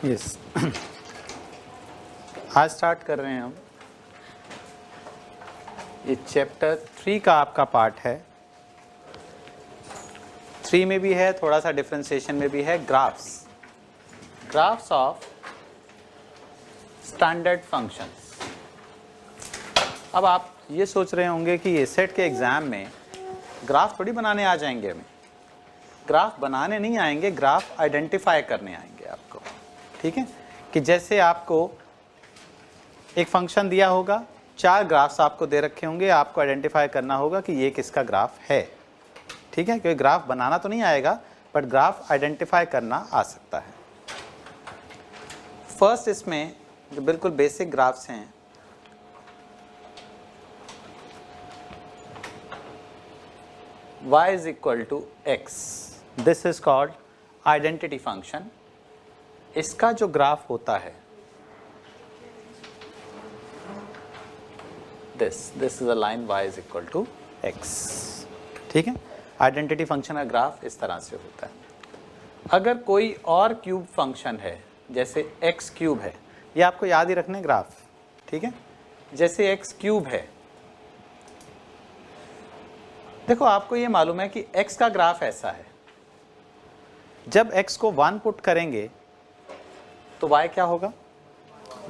Yes आज start कर रहे हैं हम। ये चैप्टर 3 का आपका पार्ट है। 3 में भी है, थोड़ा सा डिफरेंशिएशन में भी है। Graphs of standard functions. अब आप ये सोच रहे होंगे कि ये सेट के एग्जाम में ग्राफ थोड़ी बनाने आ जाएंगे। हमें ग्राफ बनाने नहीं आएंगे, ग्राफ आइडेंटिफाई करने आएंगे आपको। ठीक है, कि जैसे आपको एक फंक्शन दिया होगा, 4 ग्राफ्स आपको दे रखे होंगे, आपको आइडेंटिफाई करना होगा कि ये किसका ग्राफ है। ठीक है, क्योंकि ग्राफ बनाना तो नहीं आएगा, बट ग्राफ आइडेंटिफाई करना आ सकता है। फर्स्ट इसमें जो बिल्कुल बेसिक ग्राफ्स हैं, y is equal to x, this is called identity function। इसका जो ग्राफ होता है, this is a line y is equal to x। ठीक है, आइडेंटिटी फंक्शन का ग्राफ इस तरह से होता है। अगर कोई और क्यूब फंक्शन है, जैसे x क्यूब है, ये आपको याद ही रखने ग्राफ। ठीक है, जैसे x क्यूब है, देखो आपको ये मालूम है कि x का ग्राफ ऐसा है। जब x को 1 पुट करेंगे तो y क्या होगा?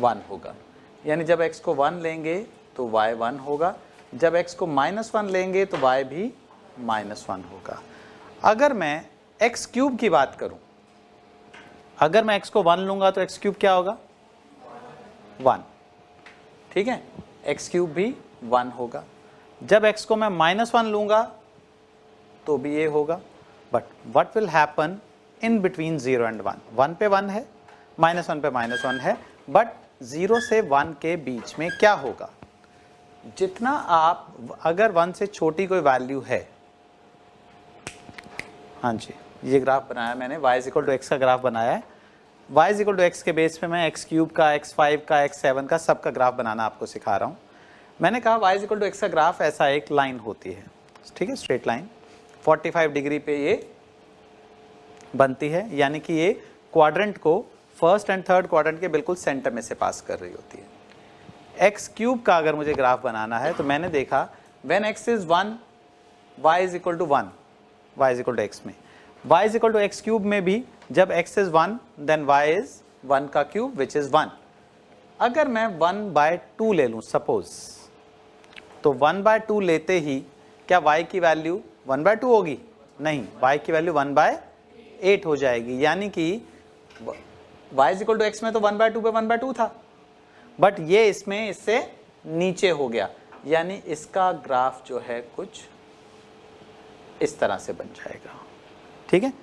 1 होगा। यानी जब x को 1 लेंगे तो y 1 होगा, जब x को -1 लेंगे तो y भी -1 होगा। अगर मैं x क्यूब की बात करूं, अगर मैं x को 1 लूंगा तो x क्यूब क्या होगा? 1। ठीक है, x क्यूब भी 1 होगा। जब x को मैं -1 लूंगा तो भी ये होगा। But what will happen in between 0 and 1? 1 पे 1 है, -1 पे -1 है, बट 0 से 1 के बीच में क्या होगा? जितना आप, अगर 1 से छोटी कोई वैल्यू है, हाँ जी, ये ग्राफ बनाया मैंने, y इक्वल टू एक्स का ग्राफ बनाया है। y इक्वल टू एक्स के बेस पे मैं x क्यूब का, x5 का, x7 का सबका ग्राफ बनाना आपको सिखा रहा हूँ। मैंने कहा y इक्वल टू एक्स का ग्राफ ऐसा एक लाइन होती है। ठीक है, स्ट्रेट लाइन 45 डिग्री पे ये बनती है, यानी कि ये क्वाड्रेंट को फर्स्ट एंड थर्ड क्वाड्रेंट के बिल्कुल सेंटर में से पास कर रही होती है। x क्यूब का अगर मुझे ग्राफ बनाना है तो मैंने देखा when x is 1 y is equal to 1, y is equal to x में, y is equal to x cube में भी जब x is 1 then y is 1 का क्यूब विच इज 1। अगर मैं 1/2 ले लूं सपोज, तो 1/2 लेते ही क्या y की वैल्यू 1/2 होगी? नहीं, y की वैल्यू 1/8 हो जाएगी। यानी कि y is equal to x में तो 1/2 पे 1/2 था, बट ये इसमें इससे नीचे हो गया, यानी इसका ग्राफ जो है कुछ इस तरह से बन जाएगा। ठीक है,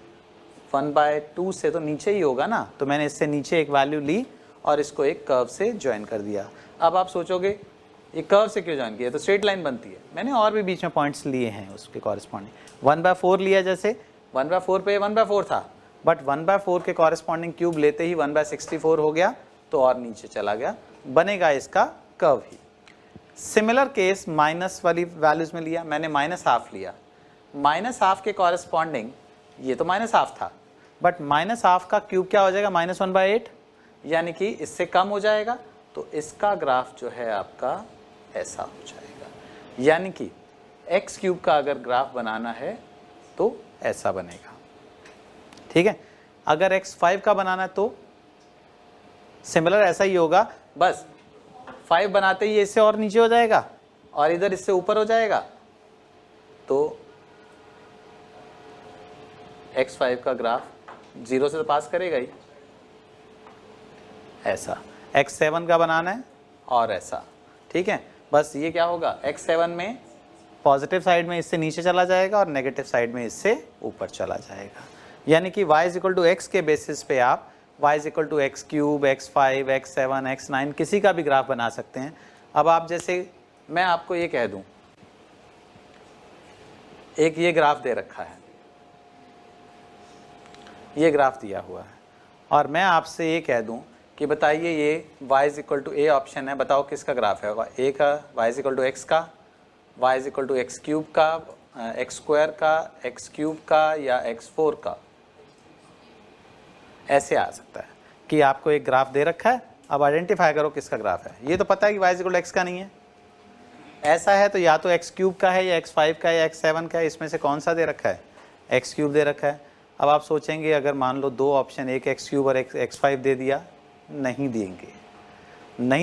1/2 से तो नीचे ही होगा ना, तो मैंने इससे नीचे एक वैल्यू ली और इसको एक कर्व से ज्वाइन कर दिया। अब आप सोचोगे ये कर्व से क्यों ज्वाइन किया? तो स्ट्रेट लाइन बनती है। मैंने और भी बीच में पॉइंट्स लिए हैं उसके कॉरेस्पॉन्डिंग। 1/4 लिया, जैसे 1/4 पे 1/4 था, बट 1/4 के कॉरेस्पॉन्डिंग क्यूब लेते ही 1/64 हो गया, तो और नीचे चला गया, बनेगा इसका कर्व ही। सिमिलर केस माइनस वाली वैल्यूज में लिया, मैंने -½ लिया। -½ के कॉरेस्पॉन्डिंग ये तो -½ था, बट -½ का क्यूब क्या हो जाएगा? -1/8, यानी कि इससे कम हो जाएगा, तो इसका ग्राफ जो है आपका ऐसा हो जाएगा। यानी कि x क्यूब का अगर ग्राफ बनाना है तो ऐसा बनेगा। ठीक है, अगर x5 का बनाना है तो सिमिलर ऐसा ही होगा, बस 5 बनाते ही इससे और नीचे हो जाएगा और इधर इससे ऊपर हो जाएगा, तो x5 का ग्राफ 0 से तो पास करेगा ही। ऐसा x7 का बनाना है और ऐसा। ठीक है, बस ये क्या होगा, x7 में पॉजिटिव साइड में इससे नीचे चला जाएगा और नेगेटिव साइड में इससे ऊपर चला जाएगा। यानी कि y is equal to x के बेसिस पे आप y is equal to x cube, x5, x7, x9 किसी का भी ग्राफ बना सकते हैं। अब आप जैसे मैं आपको ये कह दूं, एक ये ग्राफ दे रखा है, ये ग्राफ दिया हुआ है, और मैं आपसे ये कह दूं कि बताइए ये y is equal to A option है, बताओ किसका ग्राफ है? ए का, y is equal to x का, y is equal to x cube का, एक्स स्क्वायर का, एक्स क्यूब का, या x4 का? ऐसे आ सकता है। कि आपको एक ग्राफ दे रखा है, अब आइडेंटिफाई करो किसका ग्राफ है। ये तो पता है कि y = x का नहीं है, ऐसा है तो या तो x³ का है या x5 का है या x7 का है, इसमें से कौन सा दे रखा है, x³ दे रखा है। अब आप सोचेंगे अगर मान लो दो ऑप्शन, एक x³ और एक x5 दे दिया, नहीं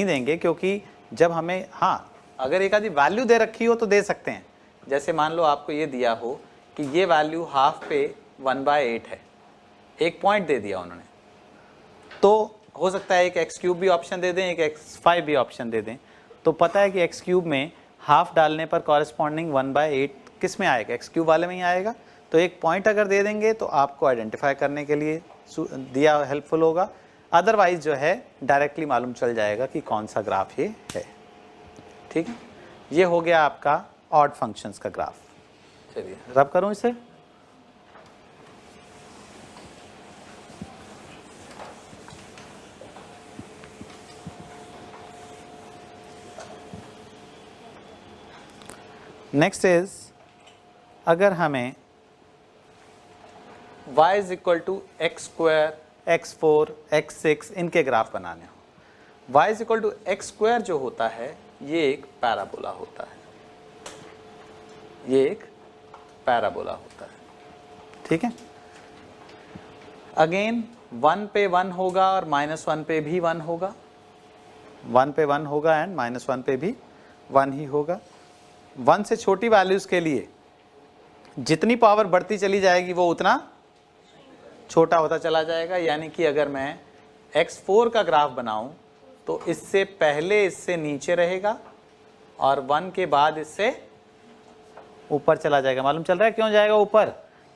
देंगे क्योंकि जब हमें, हाँ अगर एक आधी वैल्यू दे रखी हो तो दे सकते हैं। जैसे मान लो आपको ये दिया हो कि ये वैल्यू हाफ पे 1/8 है, एक पॉइंट दे दिया उन्होंने, तो हो सकता है एक x³ भी ऑप्शन दे दें, एक x5 भी ऑप्शन दे दें। तो पता है कि x³ में हाफ डालने पर कॉरेस्पॉन्डिंग 1/8 किस में आएगा, x³ वाले में ही आएगा। तो एक पॉइंट अगर दे देंगे तो आपको आइडेंटिफाई करने के लिए दिया हेल्पफुल होगा, अदरवाइज जो है डायरेक्टली मालूम चल जाएगा कि कौन सा ग्राफ ये है। ठीक है, ये हो गया आपका ऑड फंक्शंस का ग्राफ। चलिए रब करूं इसे। नेक्स्ट इज, अगर हमें y = x², x4, x6 इनके ग्राफ बनाने हो, y = x² जो होता है ये एक पैराबोला होता है, ये एक पैराबोला होता है। ठीक है, अगेन 1 पे 1 होगा और -1 पे भी 1 होगा, 1 पे 1 होगा एंड -1 पे भी 1 ही होगा। 1 से छोटी वैल्यूज के लिए जितनी पावर बढ़ती चली जाएगी वो उतना छोटा होता चला जाएगा। यानी कि अगर मैं x4 का ग्राफ बनाऊं तो इससे पहले इससे नीचे रहेगा और 1 के बाद इससे ऊपर चला जाएगा। मालूम चल रहा है क्यों जाएगा ऊपर,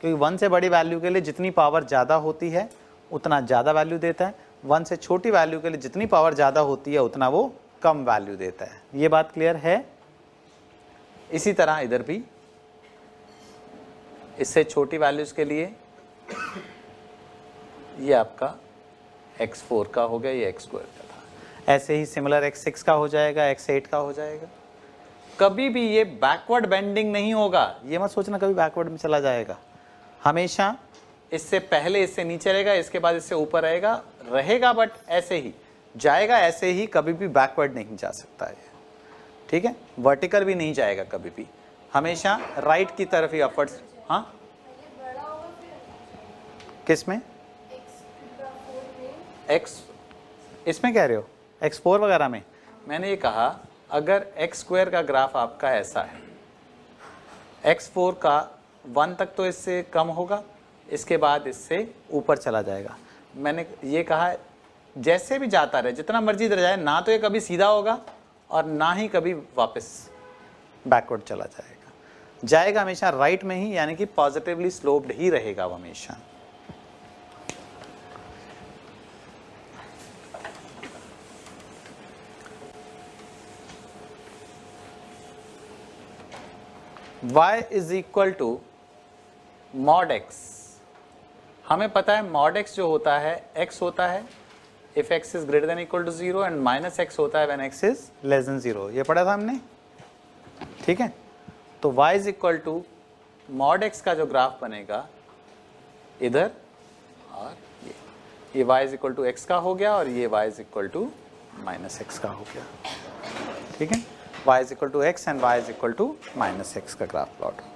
क्योंकि 1 से बड़ी वैल्यू के लिए जितनी पावर ज़्यादा होती है उतना ज़्यादा वैल्यू देता है, 1 से छोटी वैल्यू के लिए जितनी पावर ज़्यादा होती है उतना वो कम वैल्यू देता है। ये बात क्लियर है। इसी तरह इधर भी इससे छोटी वैल्यूज के लिए ये आपका x4 का हो गया, ये x² का था। ऐसे ही सिमिलर x6 का हो जाएगा, x8 का हो जाएगा। कभी भी ये बैकवर्ड बेंडिंग नहीं होगा, ये मत सोचना कभी बैकवर्ड में चला जाएगा। हमेशा इससे पहले इससे नीचे रहेगा, इसके बाद इससे ऊपर रहेगा बट ऐसे ही जाएगा, ऐसे ही कभी भी बैकवर्ड नहीं जा सकता है। ठीक है, वर्टिकल भी नहीं जाएगा कभी भी, हमेशा राइट की तरफ ही अपवर्ड्स। हाँ किस में, x इसमें कह रहे हो, x4 वगैरह में। मैंने ये कहा अगर x² का ग्राफ आपका ऐसा है, x4 का 1 तक तो इससे कम होगा, इसके बाद इससे ऊपर चला जाएगा। मैंने ये कहा जैसे भी जाता रहे, जितना मर्जी इधर जाए, ना तो ये कभी सीधा होगा और ना ही कभी वापस बैकवर्ड चला जाएगा हमेशा राइट में ही, यानी कि पॉजिटिवली स्लोप्ड ही रहेगा वो हमेशा। y = mod x। हमें पता है mod x जो होता है x होता है if x is greater than equal to 0 and -x होता है when x is less than 0। ये पढ़ा था हमने। ठीक है, तो y = mod x का जो ग्राफ बनेगा इधर, और ये y = x का हो गया और ये y = -x का हो गया। ठीक है, y = x and y = -x का ग्राफ प्लॉट होगा।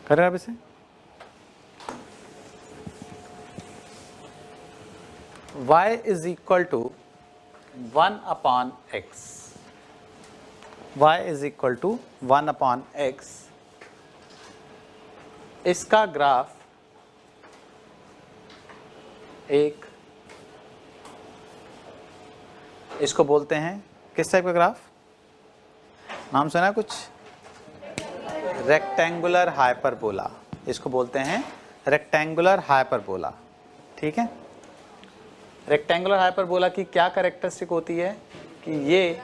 करें आप इसे। y = 1/x, y = 1/x। इसका ग्राफ एक, इसको बोलते हैं किस टाइप का ग्राफ, नाम सुना कुछ, रेक्टेंगुलर हाइपरबोला। इसको बोलते हैं रेक्टेंगुलर हाइपरबोला। ठीक है, रेक्टेंगुलर हाइपरबोला की क्या कैरेक्टरिस्टिक होती है कि ये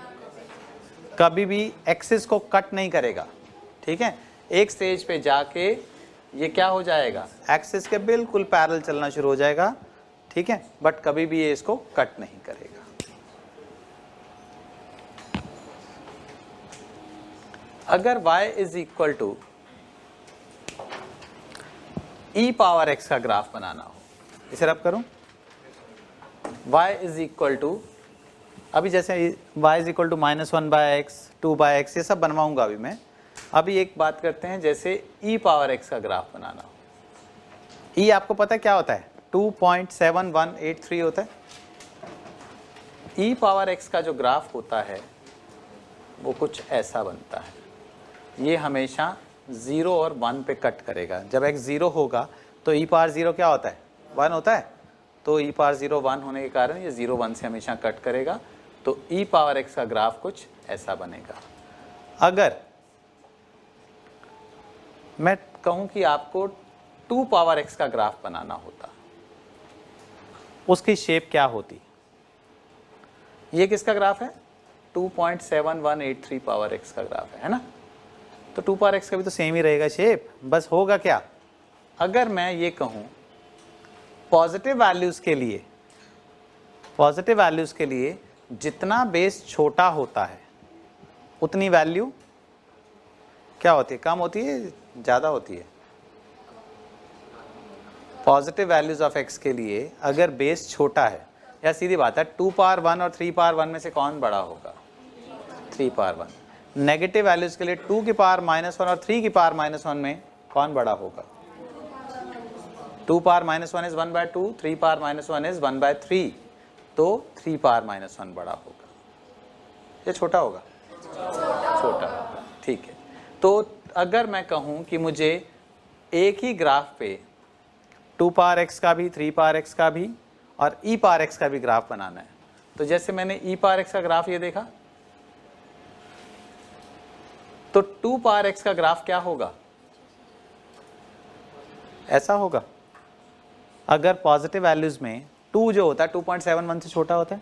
कभी भी एक्सिस को कट नहीं करेगा। ठीक है, एक स्टेज पे जाके ये क्या हो जाएगा, एक्सिस के बिल्कुल पैरेलल चलना शुरू हो जाएगा ठीक है, बट कभी भी ये इसको कट नहीं करेगा। अगर y is equal to e power x का ग्राफ बनाना हो, इसे रब करूं, y इज इक्वल टू, अभी जैसे y is equal to -1/x 2/x ये सब बनवाऊंगा अभी मैं। अभी एक बात करते हैं, जैसे e पावर x का ग्राफ बनाना हो। e आपको पता है क्या होता है, 2.7183 होता है। e पावर x का जो ग्राफ होता है वो कुछ ऐसा बनता है, ये हमेशा 0 और 1 पे कट करेगा। जब x 0 होगा तो e पावर 0 क्या होता है, 1 होता है, तो e पावर 0 1 होने के कारण ये 0 1 से हमेशा कट करेगा, तो e पावर x का ग्राफ कुछ ऐसा बनेगा। अगर मैं कहूं कि आपको 2 पावर x का ग्राफ बनाना होता, उसकी शेप क्या होती, ये किसका ग्राफ है, 2.7183 पावर x का ग्राफ है ना, तो 2 पावर x का भी तो सेम ही रहेगा शेप। बस होगा क्या, अगर मैं ये कहूं पॉजिटिव वैल्यूज के लिए जितना बेस छोटा होता है उतनी वैल्यू क्या होती है, कम होती है, ज़्यादा होती है। पॉजिटिव वैल्यूज ऑफ x के लिए अगर बेस छोटा है, या सीधी बात है 2 पावर 1 और 3 पावर 1 में से कौन बड़ा होगा, 3 पावर 1। नेगेटिव वैल्यूज के लिए 2 की पावर -1 और 3 की पावर -1 में कौन बड़ा होगा, 2 पावर -1 इज 1/2, 3 पावर -1 इज 1/3, तो 3 पावर -1 बड़ा होगा, ये छोटा होगा, छोटा होगा, ठीक है। तो अगर मैं कहूं कि मुझे एक ही ग्राफ पे 2 पावर x का भी, 3 पावर x का भी और e पावर x का भी ग्राफ बनाना है, तो जैसे मैंने e पावर x का ग्राफ ये देखा, तो 2 पावर x का ग्राफ क्या होगा, ऐसा होगा। अगर पॉजिटिव वैल्यूज में 2 जो होता है 2.71 से छोटा होता है,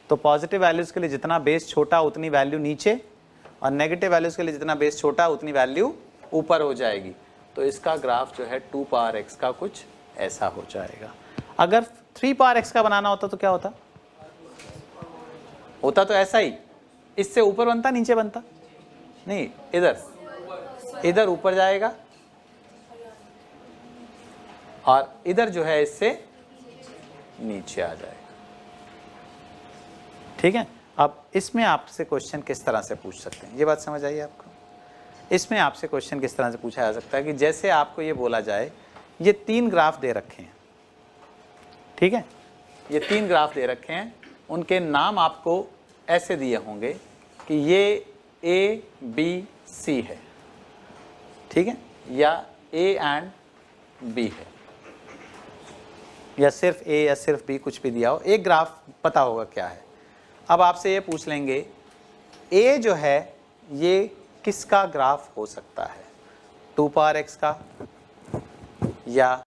तो पॉजिटिव वैल्यूज के लिए जितना बेस छोटा उतनी वैल्यू नीचे, और नेगेटिव वैल्यूज के लिए जितना बेस छोटा उतनी वैल्यू ऊपर हो जाएगी। तो इसका ग्राफ जो है 2 पावर x का कुछ ऐसा हो जाएगा। अगर 3 पावर x का बनाना होता तो क्या होता, होता तो ऐसा ही, इससे ऊपर बनता नीचे बनता नहीं, इधर ऊपर जाएगा और इधर जो है इससे नीचे आ जाएगा, ठीक है। अब इसमें आपसे क्वेश्चन किस तरह से पूछ सकते हैं, ये बात समझ आई आपको। इसमें आपसे क्वेश्चन किस तरह से पूछा जा सकता है कि जैसे आपको ये बोला जाए, ये 3 ग्राफ दे रखे हैं, ठीक है, ये 3 ग्राफ दे रखे हैं, उनके नाम आपको ऐसे दिए होंगे कि ये A B C है, ठीक है, या A एंड B है, या सिर्फ A या सिर्फ B, कुछ भी दिया हो, एक ग्राफ पता होगा क्या है। अब आपसे ये पूछ लेंगे A जो है ये किसका ग्राफ हो सकता है, 2 पावर x का या